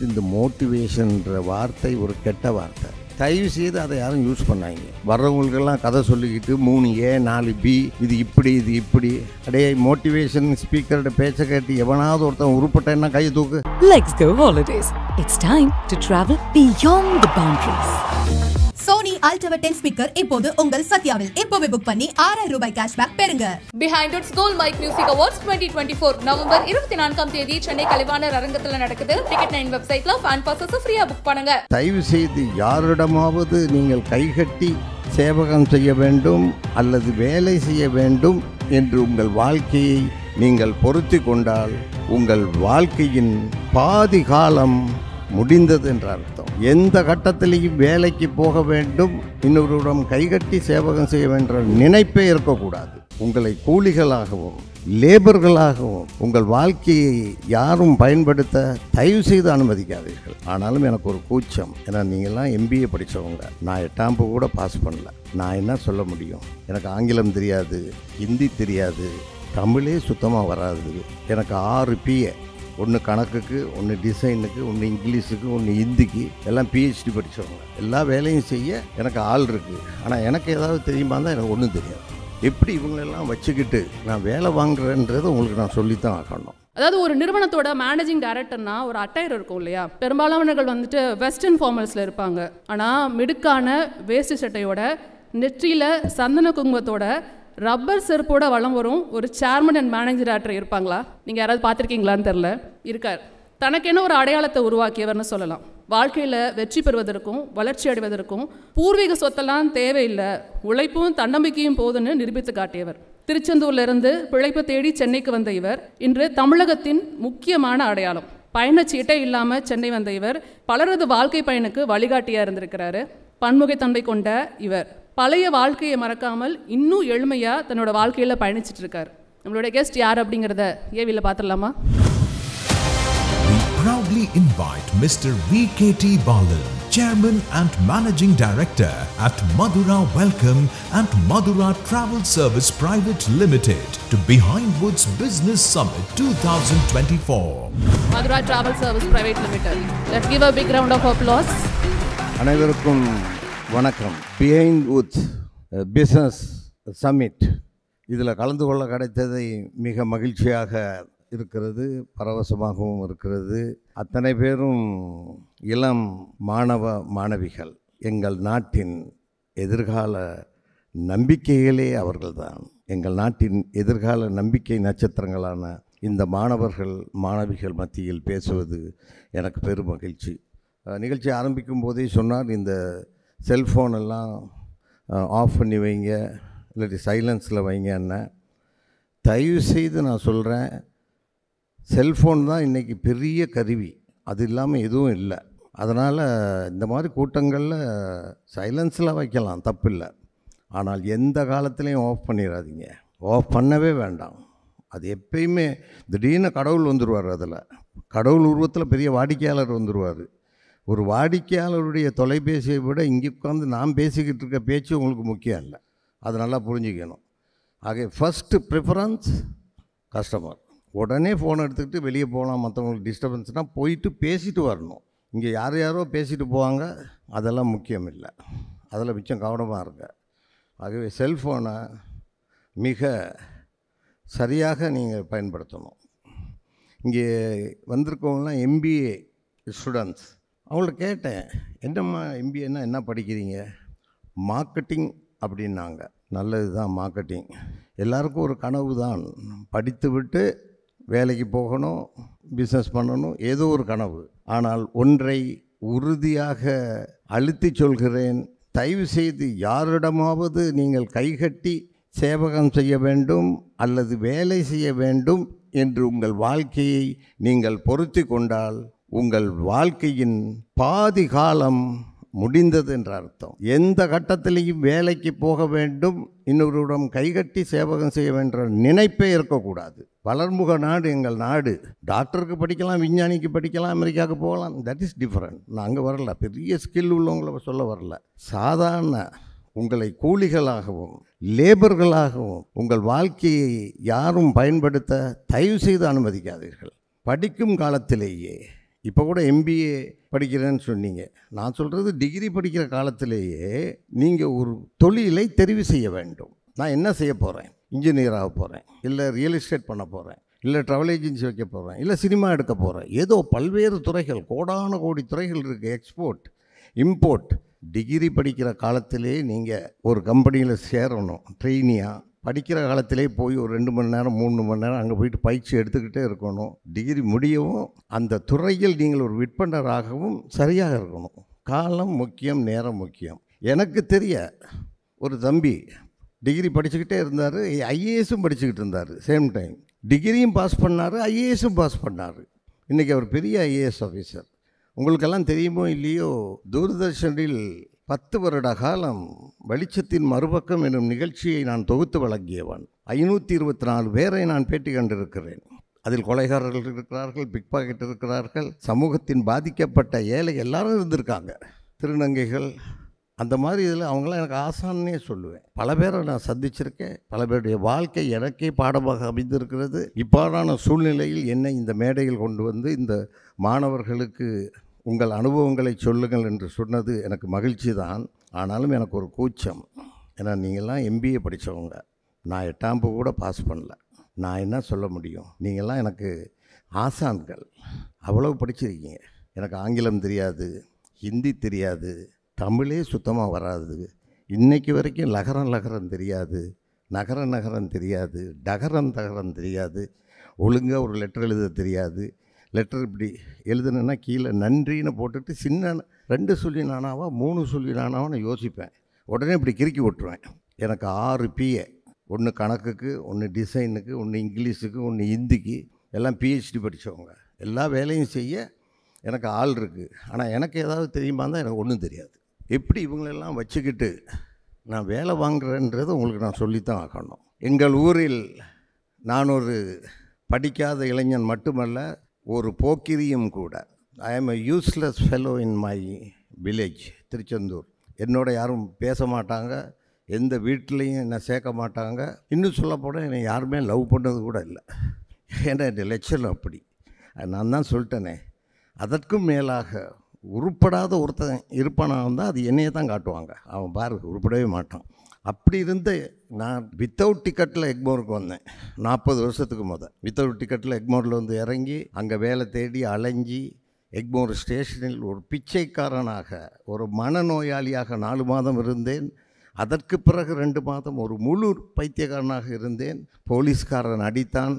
இந்த மோட்டிவேஷன்ன்ற வார்த்தை ஒரு கெட்ட வார்த்தை. தயவு செய்து அதை யாரும் யூஸ் பண்ணாங்க. வர்றவங்களுக்கெல்லாம் கதை சொல்லிக்கிட்டு 3A 4B இது இப்படி இது இப்படி. அடைய மோட்டிவேஷன் ஸ்பீக்கரோட பேச்சை கேட்டு எவனாவது ஒருத்தன் உருப்பட்டேன்னா கையை தூக்கு. Let's go holidays. It's time to travel beyond the boundaries. Sony Ultimate 10 speaker இப்போது உங்கள் சத்யாவில் இப்போவே புக் பண்ணி 6000 ரூபாய் கேஷ்பேக் பெறுங்க. Behind Its Gold Mic Music Awards 2024 November 24ஆம் தேதி சென்னை கலைவாணர் அரங்கத்தில் நடக்குது. டிக்கெட் 9 வெப்சைட்ல ஃபேன் பாஸஸ் ஃப்ரீயா புக் பண்ணுங்க. தயவு செய்து யாரிடமாவது நீங்கள் கைகட்டி சேவகம் செய்ய வேண்டும் அல்லது வேலை செய்ய வேண்டும் என்று உங்கள் வாழ்க்கையை நீங்கள் பொருத்தி கொண்டால் உங்கள் வாழ்க்கையின் பாதி காலம் முடிந்தது என்ற அர்த்தம். எந்த கட்டத்திலையும் வேலைக்கு போக வேண்டும், இன்னொருடம் கைகட்டி சேவகம் செய்ய வேண்டும் நினைப்பே இருக்கக்கூடாது. உங்களை கூலிகளாகவும் லேபர்களாகவும் உங்கள் வாழ்க்கையை யாரும் பயன்படுத்த தயவு செய்து அனுமதிக்காதீர்கள். ஆனாலும் எனக்கு ஒரு கூச்சம். ஏன்னா நீங்கள்லாம் MBA படித்தவங்க, நான் 8ஆம் கூட பாஸ் பண்ணல. நான் என்ன சொல்ல முடியும்? எனக்கு ஆங்கிலம் தெரியாது, ஹிந்தி தெரியாது, தமிழே சுத்தமாக வராது. எனக்கு 6 PA, ஒன்று கணக்குக்கு, ஒன்று டிசைனுக்கு, ஒன்று இங்கிலீஷுக்கு, ஒன்று ஹிந்திக்கு, எல்லாம் PhD படித்தவங்க. எல்லா வேலையும் செய்ய எனக்கு ஆள் இருக்குது. ஆனால் எனக்கு ஏதாவது தெரியுமா தான் எனக்கு ஒன்றும் தெரியாது. எப்படி இவங்களெல்லாம் வச்சுக்கிட்டு நான் வேலை வாங்குறேன்றதை உங்களுக்கு நான் சொல்லித்தான் ஆகணும். அதாவது ஒரு நிறுவனத்தோட மேனேஜிங் டைரக்டர்னா ஒரு அட்டையர் இருக்கும் இல்லையா? பெரும்பாலானவர்கள் வந்துட்டு வெஸ்டர்ன் ஃபார்மல்ஸில் இருப்பாங்க. ஆனால் மிடுக்கான வேஷ்டி சட்டையோட, நெற்றியில் சந்தன குங்குமத்தோட, ரப்பர் செருப்போட வளம் வரும் ஒரு சேர்மன் அண்ட் மேனேஜர் டைரக்டர் இருப்பாங்களா? நீங்கள் யாராவது பார்த்துருக்கீங்களான்னு தெரில. இருக்கார். தனக்கென ஒரு அடையாளத்தை உருவாக்கியவர்னு சொல்லலாம். வாழ்க்கையில் வெற்றி பெறுவதற்கும் வளர்ச்சி அடைவதற்கும் பூர்வீக சொத்தெல்லாம் தேவையில்லை, உழைப்பும் தன்னம்பிக்கையும் போதுன்னு நிரூபித்து காட்டியவர். திருச்செந்தூர்லேருந்து பிழைப்பு தேடி சென்னைக்கு வந்த இவர் இன்று தமிழகத்தின் முக்கியமான அடையாளம். பயணச்சீட்டே இல்லாமல் சென்னை வந்த இவர் பலரது வாழ்க்கை பயனுக்கு வழிகாட்டியாக இருந்திருக்கிறாரு. பன்முகத்தன்மை கொண்ட இவர் பழைய வாழ்க்கையை மறக்காமல் இன்னும் எளிமையாக தன்னோட வாழ்க்கையில் பயணிச்சுட்டு இருக்கார். நம்மளோட கெஸ்ட் யார் அப்படிங்கிறத ஏவியில் பார்த்துடலாமா? We proudly invite Mr. VKT Balan, Chairman and Managing Director at Madura Welcome and Madura Travel Service Private Limited to Behind Woods Business Summit 2024. Madura Travel Service Private Limited. Let's give a big round of applause. அனைவருக்கும் வணக்கம். Behind Woods business submit இதில் கலந்து கொள்ள கிடைத்ததை மிக மகிழ்ச்சியாக இருக்கிறது, பரவசமாகவும் இருக்கிறது. அத்தனை பேரும் இளம் மாணவ மாணவிகள். எங்கள் நாட்டின் எதிர்கால நம்பிக்கைகளே அவர்கள்தான். எங்கள் நாட்டின் எதிர்கால நம்பிக்கை நட்சத்திரங்களான இந்த மாணவர்கள் மாணவிகள் மத்தியில் பேசுவது எனக்கு பெரும் மகிழ்ச்சி. நிகழ்ச்சி ஆரம்பிக்கும் போதே சொன்னார், இந்த செல்ஃபோனெல்லாம் ஆஃப் பண்ணி வைங்க, இல்லாட்டி சைலன்ஸில் வைங்கன்னா. தயவு செய்து நான் சொல்கிறேன், செல்ஃபோன் தான் இன்றைக்கி பெரிய கருவி, அது இல்லாமல் எதுவும் இல்லை. அதனால் இந்த மாதிரி கூட்டங்களில் சைலன்ஸில் வைக்கலாம், தப்பில்லை. ஆனால் எந்த காலத்துலேயும் ஆஃப் பண்ணிடாதீங்க. ஆஃப் பண்ணவே வேண்டாம். அது எப்பயுமே திடீர்னு கடவுள் வந்துடுவார். அதில் கடவுள் உருவத்தில் பெரிய வாடிக்கையாளர் வந்துடுவார். ஒரு வாடிக்கையாளருடைய தொலைபேசியை விட இங்கே உட்காந்து நான் பேசிக்கிட்டு இருக்க பேச்சு உங்களுக்கு முக்கியம் இல்லை. அது நல்லா புரிஞ்சுக்கணும். ஆக ஃபஸ்ட்டு ப்ரிஃபரன்ஸ் கஸ்டமர். உடனே ஃபோன் எடுத்துக்கிட்டு வெளியே போகலாம், மற்றவங்களுக்கு டிஸ்டர்பன்ஸ்னால் போயிட்டு பேசிட்டு வரணும். இங்கே யார் யாரோ பேசிட்டு போவாங்க, அதெல்லாம் முக்கியம் இல்லை. அதில் மிச்சம் கவனமாக இருங்க. ஆகவே செல்ஃபோனை மிக சரியாக நீங்கள் பயன்படுத்தணும். இங்கே வந்திருக்கவங்களாம் MBA ஸ்டூடெண்ட்ஸ். அவங்கள்ட்ட கேட்டேன், என்னம்மா MBAன்னா என்ன படிக்கிறீங்க? மார்க்கெட்டிங் அப்படின்னாங்க. நல்லது தான் மார்க்கெட்டிங். எல்லாருக்கும் ஒரு கனவு தான், படித்து விட்டு வேலைக்கு போகணும், பிஸ்னஸ் பண்ணணும், ஏதோ ஒரு கனவு. ஆனால் ஒன்றை உறுதியாக அழுத்தி சொல்கிறேன், தயவு செய்து யாரிடமாவது நீங்கள் கைகட்டி சேவகம் செய்ய வேண்டும் அல்லது வேலை செய்ய வேண்டும் என்று உங்கள் வாழ்க்கையை நீங்கள் பொருத்தி கொண்டால் உங்கள் வாழ்க்கையின் பாதி காலம் முடிந்தது என்ற அர்த்தம். எந்த கட்டத்திலையும் வேலைக்கு போக வேண்டும், இன்னொருடம் கைகட்டி சேவகம் செய்ய வேண்டிய நினைப்பே இருக்கக்கூடாது. வளர்முக நாடு எங்கள் நாடு. டாக்டருக்கு படிக்கலாம், விஞ்ஞானிக்கு படிக்கலாம், அமெரிக்காவுக்கு போகலாம், தட் இஸ் டிஃப்ரெண்ட். நான் அங்கே வரல, பெரிய ஸ்கில் உள்ளவங்களை சொல்ல வரல. சாதாரண உங்களை கூலிகளாகவும் லேபர்களாகவும் உங்கள் வாழ்க்கையை யாரும் பயன்படுத்த தயவு செய்து அனுமதிக்காதீர்கள். படிக்கும் காலத்திலேயே இப்போ கூட எம்பிஏ படிக்கிறேன்னு சொன்னீங்க. நான் சொல்கிறது டிகிரி படிக்கிற காலத்திலேயே நீங்கள் ஒரு தொழிலை தெரிவு செய்ய வேண்டும். நான் என்ன செய்ய போகிறேன்? இன்ஜினியர் ஆக போகிறேன், இல்லை ரியல் எஸ்டேட் பண்ண போகிறேன், இல்லை ட்ராவல் ஏஜென்சி வைக்க போகிறேன், இல்லை சினிமா எடுக்க போகிறேன். ஏதோ பல்வேறு துறைகள், கோடான கோடி துறைகள் இருக்குது. Export, import. டிகிரி படிக்கிற காலத்திலே நீங்கள் ஒரு கம்பெனியில் சேரணும். ட்ரெயினியாக படிக்கிற காலத்திலே போய் ஒரு 2 மணி நேரம் 3 மணி நேரம் அங்கே போயிட்டு பயிற்சி எடுத்துக்கிட்டே இருக்கணும். டிகிரி முடியவும் அந்த துறையில் நீங்கள் ஒரு விற்பனராகவும் சரியாக இருக்கணும். காலம் முக்கியம், நேரம் முக்கியம். எனக்கு தெரிய ஒரு தம்பி டிகிரி படிச்சுக்கிட்டே இருந்தார், ஐஏஎஸும் படிச்சுக்கிட்டு இருந்தார். சேம் டைம் டிகிரியும் பாஸ் பண்ணார், ஐஏஎஸும் பாஸ் பண்ணார். இன்றைக்கி அவர் பெரிய ஐஏஎஸ் ஆஃபீஸர். உங்களுக்கெல்லாம் தெரியுமோ இல்லையோ, தூர்தர்ஷனில் 10 வருட காலம் வெளிச்சத்தின் மறுபக்கம் என்னும் நிகழ்ச்சியை நான் தொகுத்து வழங்கியவன். 524 பேரை நான் பேட்டி கண்டிருக்கிறேன். அதில் கொலைகாரர்கள் இருக்கிறார்கள், பிக் பாக்கெட் இருக்கிறார்கள், சமூகத்தின் பாதிக்கப்பட்ட ஏழை எல்லாரும் இருந்திருக்காங்க, திருநங்கைகள். அந்த மாதிரி இதில் அவங்களாம் எனக்கு ஆசான்னே சொல்லுவேன். பல பேரை நான் சந்திச்சிருக்கேன். பல பேருடைய வாழ்க்கை எனக்கே பாடமாக அமைந்திருக்கிறது. இவ்வாறான சூழ்நிலையில் என்னை இந்த மேடையில் கொண்டு வந்து இந்த மாணவர்களுக்கு உங்கள் அனுபவங்களை சொல்லுங்கள் என்று சொன்னது எனக்கு மகிழ்ச்சி தான். ஆனாலும் எனக்கு ஒரு கூச்சம். ஏன்னா நீங்கள்லாம் எம்பிஏ படித்தவங்க, நான் 8ஆம் வகுப்பு கூட பாஸ் பண்ணல. நான் என்ன சொல்ல முடியும்? நீங்கள்லாம் எனக்கு ஆசான்கள். அவ்வளவு படிச்சிருக்கீங்க. எனக்கு ஆங்கிலம் தெரியாது, ஹிந்தி தெரியாது, தமிழே சுத்தமாக வராது. இன்றைக்கு வரைக்கும் லகரம் தெரியாது, நகரம் தெரியாது, தகரம் தெரியாது, ஒழுங்காக ஒரு லெட்டர் எழுத தெரியாது. லெட்டர் இப்படி எழுதுனா கீழே நன்றின்னு போட்டுட்டு சின்ன 2 சொல்லி நானாவா 3 சொல்லி நானாவான்னு யோசிப்பேன். உடனே இப்படி கிறுக்கி விட்டுருவேன். எனக்கு 6 பிஏ, 1 கணக்குக்கு, 1 டிசைனுக்கு, 1 இங்கிலீஷுக்கு, 1 ஹிந்திக்கு, எல்லாம் பிஹெச்டி படித்தவங்க. எல்லா வேலையும் செய்ய எனக்கு ஆள் இருக்குது. ஆனால் எனக்கு ஏதாவது தெரியுமா தான் எனக்கு ஒன்றும் தெரியாது. எப்படி இவங்களெல்லாம் வச்சுக்கிட்டு நான் வேலை வாங்குறேன்றது உங்களுக்கு நான் சொல்லித்தான் ஆகணும். எங்கள் ஊரில் நான் ஒரு படிக்காத இளைஞன் மட்டுமல்ல, ஒரு போக்கிரியும் கூட. I am a useless fellow in my village, Tiruchendur. என்னோட யாரும் பேச மாட்டாங்க, எந்த வீட்லேயும் என்னை சேர்க்க மாட்டாங்க. இன்னும் சொல்லப்போனால் என்னை யாருமே லவ் பண்ணது கூட இல்லை. ஏன்னா என் லட்சணம் அப்படி. நான் தான் சொல்லிட்டேனே. அதற்கும் மேலாக உருப்படாத ஒருத்தன் இருப்பானாக இருந்தால் அது என்னையே தான் காட்டுவாங்க. அவன் பாரு உருப்படவே மாட்டான். அப்படி இருந்த நான் வித்தவுட் டிக்கெட்டில் எக்மோருக்கு வந்தேன் 40 வருஷத்துக்கு வித்தவுட் டிக்கெட்டில் எக்மோரில் வந்து இறங்கி அங்கே வேலை தேடி அலைஞ்சி எக்மோர் ஸ்டேஷனில் ஒரு பிச்சைக்காரனாக, ஒரு மனநோயாளியாக 4 மாதம் இருந்தேன். அதற்கு பிறகு 2 மாதம் ஒரு முழு பைத்தியக்காரனாக இருந்தேன். போலீஸ்காரன் அடித்தான்,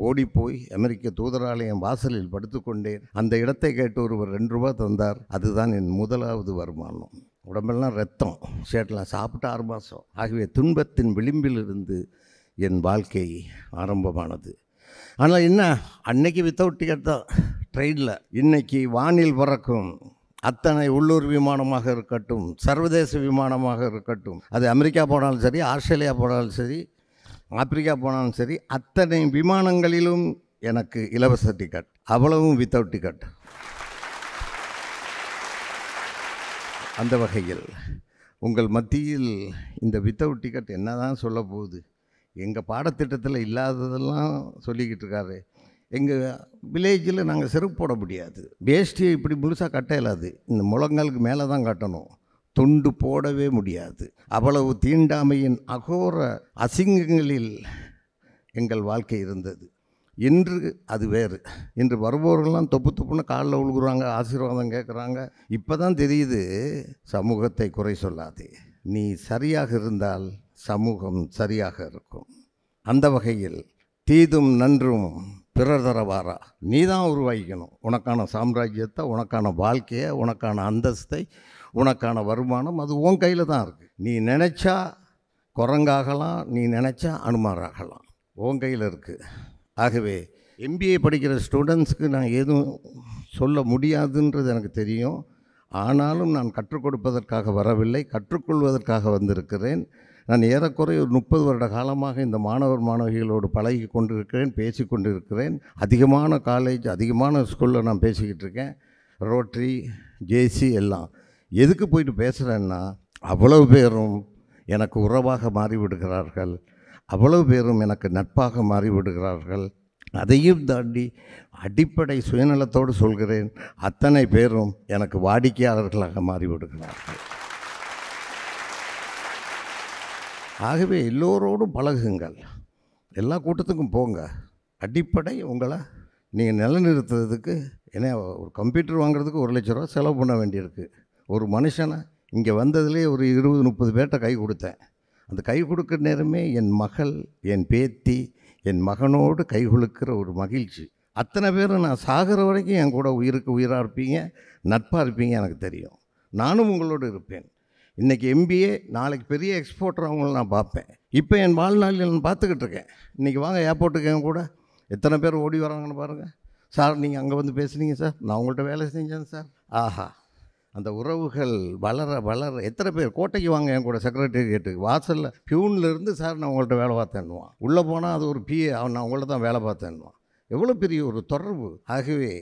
ஓடிப்போய் அமெரிக்க தூதராலயம் வாசலில் படுத்துக்கொண்டேன். அந்த இடத்தை கேட்டு ஒருவர் 2 ரூபா தந்தார். அதுதான் என் முதலாவது வருமானம். உடம்பெல்லாம் ரத்தம், ஷேட்லாம் சாப்பிட்டு 6 மாதம். ஆகவே துன்பத்தின் விளிம்பில் இருந்து என் வாழ்க்கை ஆரம்பமானது. ஆனால் என்ன, அன்னைக்கு வித்தவுட் டிக்கெட் தான் ட்ரெயினில். இன்றைக்கி வானில் பறக்கும் அத்தனை உள்ளூர் விமானமாக இருக்கட்டும், சர்வதேச விமானமாக இருக்கட்டும், அது அமெரிக்கா போனாலும் சரி, ஆஸ்திரேலியா போனாலும் சரி, ஆப்பிரிக்கா போனாலும் சரி, அத்தனை விமானங்களிலும் எனக்கு இலவச டிக்கெட். அவ்வளவும் வித்தவுட் டிக்கெட். அந்த வகையில் உங்கள் மத்தியில் இந்த வித்தவுட் டிக்கெட் என்ன தான் சொல்ல போகுது? எங்கள் பாடத்திட்டத்தில் இல்லாததெல்லாம் சொல்லிக்கிட்டு இருக்காரு. எங்கள் வில்லேஜில் நாங்கள் செருப்பு போட முடியாது. வேஷ்டியை இப்படி முழுசாக கட்ட இயலாது. இந்த முழங்காலுக்கு மேலே தான் கட்டணும். துண்டு போடவே முடியாது. அவ்வளவு தீண்டாமையின் அகோர அசிங்கங்களில் எங்கள் வாழ்க்கை இருந்தது. இன்று அது வேறு. இன்று வருபவர்கள்லாம் தொப்பு தொப்புன்னு காலில் உழுகுறாங்க, ஆசீர்வாதம் கேட்குறாங்க. இப்போ தான் தெரியுது, சமூகத்தை குறை சொல்லாதே, நீ சரியாக இருந்தால் சமூகம் சரியாக இருக்கும். அந்த வகையில் தீதும் நன்றும் பிறர் தரவாரா, நீ தான் உருவாக்கிக்கணும். உனக்கான சாம்ராஜ்யத்தை, உனக்கான வாழ்க்கையை, உனக்கான அந்தஸ்தை, உனக்கான வருமானம் அது உன் கையில் தான் இருக்குது. நீ நினச்சா குரங்காகலாம், நீ நினச்சா அனுமாராகலாம், உன் கையில் இருக்குது. ஆகவே எம்பிஏ படிக்கிற ஸ்டூடெண்ட்ஸ்க்கு நான் எதுவும் சொல்ல முடியாதுன்றது எனக்கு தெரியும். ஆனாலும் நான் கற்றுக் கொடுப்பதற்காக வரவில்லை, கற்றுக்கொள்வதற்காக வந்திருக்கிறேன். நான் ஏறக்குறைய ஒரு 30 வருட காலமாக இந்த மாணவர் மாணவிகளோடு பழகி கொண்டிருக்கிறேன், பேசி கொண்டிருக்கிறேன். அதிகமான காலேஜ், அதிகமான ஸ்கூலில் நான் பேசிக்கிட்டு இருக்கேன். ரோட்ரி, ஜேசி எல்லாம். எதுக்கு போயிட்டு பேசுகிறேன்னா, அவ்வளவு பேரும் எனக்கு உறவாக மாறிவிடுகிறார்கள், அவ்வளவு பேரும் எனக்கு நட்பாக மாறிவிடுகிறார்கள். அதையும் தாண்டி அடிப்படை சுயநலத்தோடு சொல்கிறேன், அத்தனை பேரும் எனக்கு வாடிக்கையாளர்களாக மாறிவிடுகிறார்கள். ஆகவே எல்லோரோடும் பழகுங்கள், எல்லா கூட்டத்துக்கும் போங்க. அடிப்படை உங்களை நீங்கள் நிலைநிறுத்துறதுக்கு ஏன்னா ஒரு கம்ப்யூட்டர் வாங்குறதுக்கு 1 லட்ச ரூபா செலவு பண்ண வேண்டியிருக்கு. ஒரு மனுஷனை இங்கே வந்ததுலேயே ஒரு 20-30 பேர்கிட்ட கை கொடுத்தேன். அந்த கை கொடுக்குற நேரமே என் மகள், என் பேத்தி, என் மகனோடு கை குலுக்கிற ஒரு மகிழ்ச்சி. அத்தனை பேரும் நான் சாகிற வரைக்கும் என் கூட உயிருக்கு உயிராக இருப்பீங்க, நட்பாக இருப்பீங்க, எனக்கு தெரியும். நானும் உங்களோடு இருப்பேன். இன்றைக்கி MBA, நாளைக்கு பெரிய எக்ஸ்போர்ட்டர் அவங்கள நான் பார்ப்பேன். இப்போ என் வாழ்நாளில் நான் பார்த்துக்கிட்டு இருக்கேன். இன்றைக்கி வாங்க ஏர்போர்ட்டுக்கு என் கூட எத்தனை பேர் ஓடி வராங்கன்னு பாருங்கள். சார் நீங்கள் அங்கே வந்து பேசுனீங்க சார், நான் உங்கள்கிட்ட வேலை செஞ்சேன் சார். ஆஹா, அந்த உறவுகள் வளர வளர எத்தனை பேர் கோட்டைக்கு வாங்க என் கூட செக்ரட்டரியேட்டுக்கு வாசலில் பியூன்லேருந்து சார் நான் உங்கள்கிட்ட வேலை பார்த்தேன்னுவான். உள்ளே போனால் அது ஒரு PA, அவன் நான் உங்கள்கிட்ட தான் வேலை பார்த்தேன்னுவான். எவ்வளோ பெரிய ஒரு தொடர்பு. ஆகவே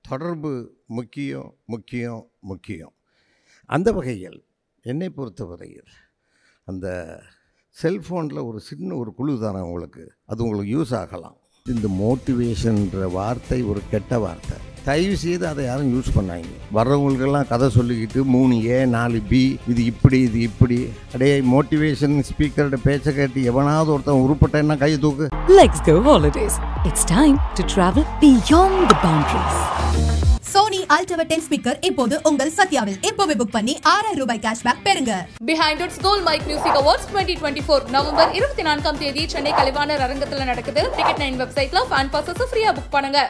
தொடர்பு முக்கியம் முக்கியம் முக்கியம். அந்த வகையில் என்னை பொறுத்தவரையில் அந்த செல்ஃபோனில் ஒரு சின்ன ஒரு குழு தானே உங்களுக்கு, அது உங்களுக்கு யூஸ் ஆகலாம். இந்த மோட்டிவேஷன்ற வார்த்தை ஒரு கெட்ட வார்த்தை. தயவு செய்து அதை யாரும் யூஸ் பண்ணாங்க. வர்றவங்களுக்கெல்லாம் கதை சொல்லிக்கிட்டு 3A 4B இது இப்படி இது இப்படி. அடையே மோட்டிவேஷன் ஸ்பீக்கரோட பேச்சை கேட்டு எவனாவது ஒருத்தன் உருப்பட்டேன்னா கையை தூக்கு. Let's go holidays. It's time to travel beyond the boundaries. Sony ultra 10 speaker இப்போது உங்கள் சத்யாவில். இப்போவே புக் பண்ணி 6000 ரூபாய் கேஷ்பேக் பெறுங்க. Behindwoods gold mic music awards 2024 November 24ஆம் தேதி சென்னை கலைவாணர் அரங்கத்தில் நடக்குது. டிக்கெட் 9 வெப்சைட்ல ஃபேன் பாஸஸ் ஃப்ரீயா புக் பண்ணுங்க.